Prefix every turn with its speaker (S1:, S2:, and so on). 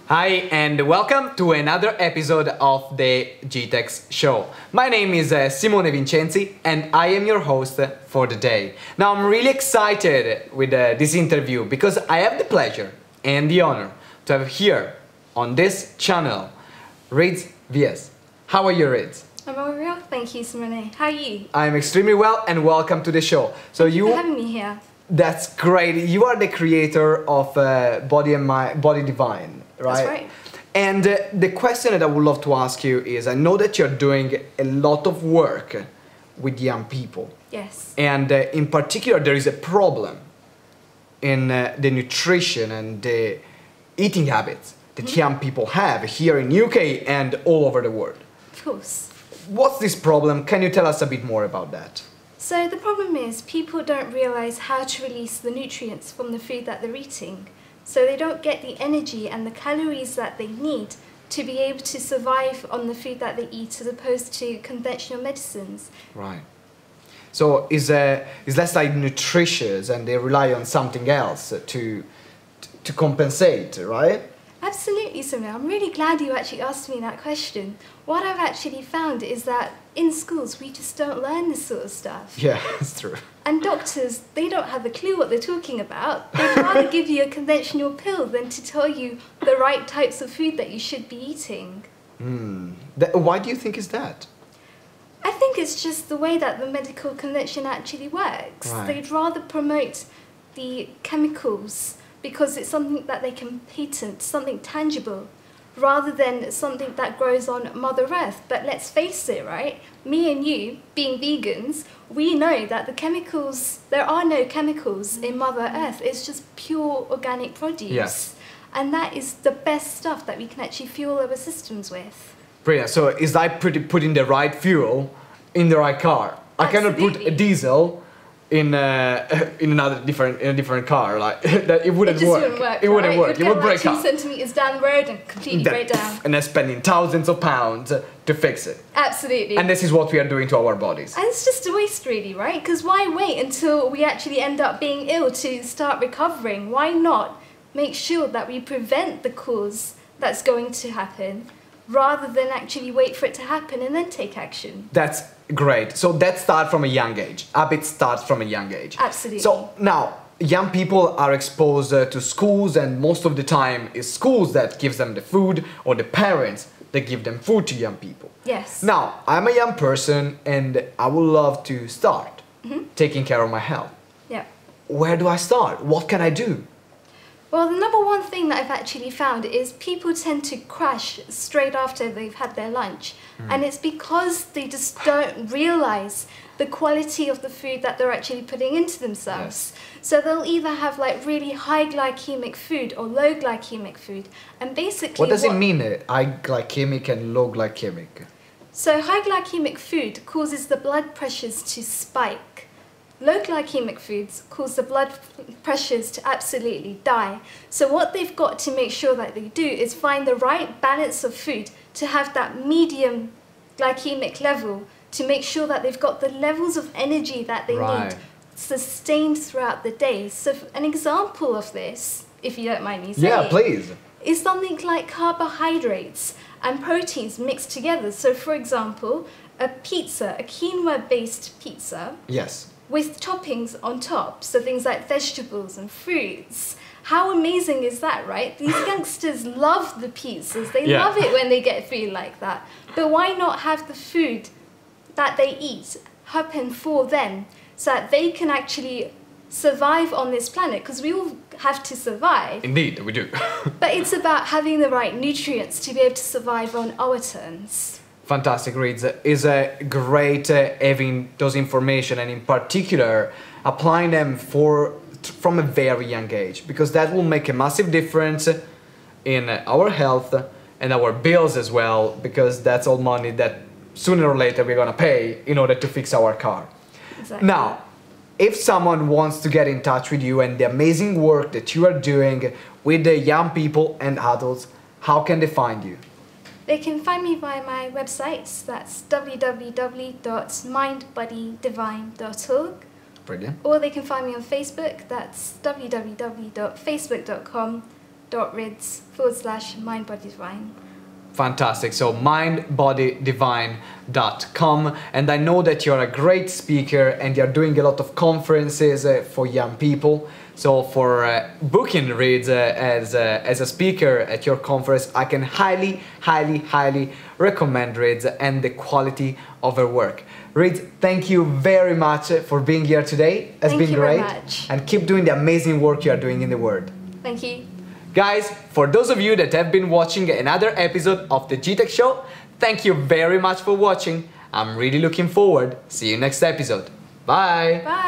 S1: Hi and welcome to another episode of the GTEx show. My name is Simone Vincenzi and I am your host for the day. Now I'm really excited with this interview because I have the pleasure and the honor to have here on this channel Rids Vies. How are you, Rids?
S2: I'm very well, thank you, Simone. How are you?
S1: I'm extremely well and welcome to the show.
S2: Thank you for having me here.
S1: That's great. You are the creator of Body Divine, right?
S2: That's right.
S1: And the question that I would love to ask you is, I know that you're doing a lot of work with young people.
S2: Yes.
S1: And in particular, there is a problem in the nutrition and the eating habits that young people have here in UK and all over the world.
S2: Of course.
S1: What's this problem? Can you tell us a bit more about that?
S2: So the problem is people don't realise how to release the nutrients from the food that they're eating. So they don't get the energy and the calories that they need to be able to survive on the food that they eat as opposed to conventional medicines.
S1: Right. So is less like nutritious and they rely on something else to compensate, right?
S2: Absolutely, Simone. I'm really glad you actually asked me that question. What I've actually found is that in schools we just don't learn this sort of stuff.
S1: Yeah, it's true.
S2: And doctors, they don't have a clue what they're talking about. They'd rather give you a conventional pill than to tell you the right types of food that you should be eating.
S1: Why do you think is that?
S2: I think it's just the way that the medical convention actually works.
S1: Right.
S2: They'd rather promote the chemicals because it's something that they can patent, something tangible, rather than something that grows on Mother Earth. But let's face it, right? Me and you, being vegans, we know that the chemicals, there are no chemicals in Mother Earth. It's just pure organic produce.
S1: Yes.
S2: And that is the best stuff that we can actually fuel our systems with.
S1: Brilliant. So it's like putting the right fuel in the right car. I cannot put a diesel in a different car, like that. It wouldn't work. It wouldn't work. It would break up.
S2: 2 centimeters down the road and completely break down.
S1: And then spending thousands of pounds to fix it.
S2: Absolutely.
S1: And this is what we are doing to our bodies.
S2: And it's just a waste, really, right? Because why wait until we actually end up being ill to start recovering? Why not make sure that we prevent the cause that's going to happen, rather than actually wait for it to happen and then take action?
S1: That's great. So that starts from a young age. Habit starts from a young age.
S2: Absolutely.
S1: So now, young people are exposed to schools, and most of the time it's schools that gives them the food, or the parents that give them food to young people.
S2: Yes.
S1: Now, I'm a young person and I would love to start taking care of my health.
S2: Yeah.
S1: Where do I start? What can I do?
S2: Well, the number one thing that I've actually found is people tend to crash straight after they've had their lunch. And it's because they just don't realise the quality of the food that they're actually putting into themselves. So they'll either have like really high glycemic food or low glycemic food. And basically
S1: What does it mean, high glycemic and low glycemic?
S2: So high glycemic food causes the blood pressures to spike. Low glycemic foods cause the blood pressures to absolutely die. So what they've got to make sure that they do is find the right balance of food to have that medium glycemic level, to make sure that they've got the levels of energy that they need sustained throughout the day. So an example of this, if you don't mind me saying,
S1: Yeah, please.
S2: is something like carbohydrates and proteins mixed together. So for example, a pizza, a quinoa-based pizza,
S1: Yes.
S2: with toppings on top, so things like vegetables and fruits. How amazing is that, right? These youngsters love the pizzas. They love it when they get food like that. But why not have the food that they eat happen for them so that they can actually survive on this planet? Because we all have to survive.
S1: Indeed, we do.
S2: But it's about having the right nutrients to be able to survive on our terms.
S1: Fantastic, Rids. It's great having those information, and in particular applying them from a very young age, because that will make a massive difference in our health and our bills as well, because that's all money that sooner or later we're gonna pay in order to fix our car.
S2: Exactly.
S1: Now, if someone wants to get in touch with you and the amazing work that you are doing with the young people and adults, how can they find you?
S2: They can find me via my website, that's www.mindbodydivine.org.
S1: Brilliant.
S2: Or they can find me on Facebook, that's www.facebook.com www.rids.mindbodydivine.
S1: Fantastic. So mindbodydivine.com, and I know that you're a great speaker and you're doing a lot of conferences for young people. So for booking Rids as a speaker at your conference, I can highly recommend Rids and the quality of her work. Rids, thank you very much for being here today. It's been great.
S2: Thank you very much.
S1: And keep doing the amazing work you are doing in the world.
S2: Thank you.
S1: Guys, for those of you that have been watching another episode of the GTech Show, thank you very much for watching. I'm really looking forward. See you next episode. Bye.
S2: Bye.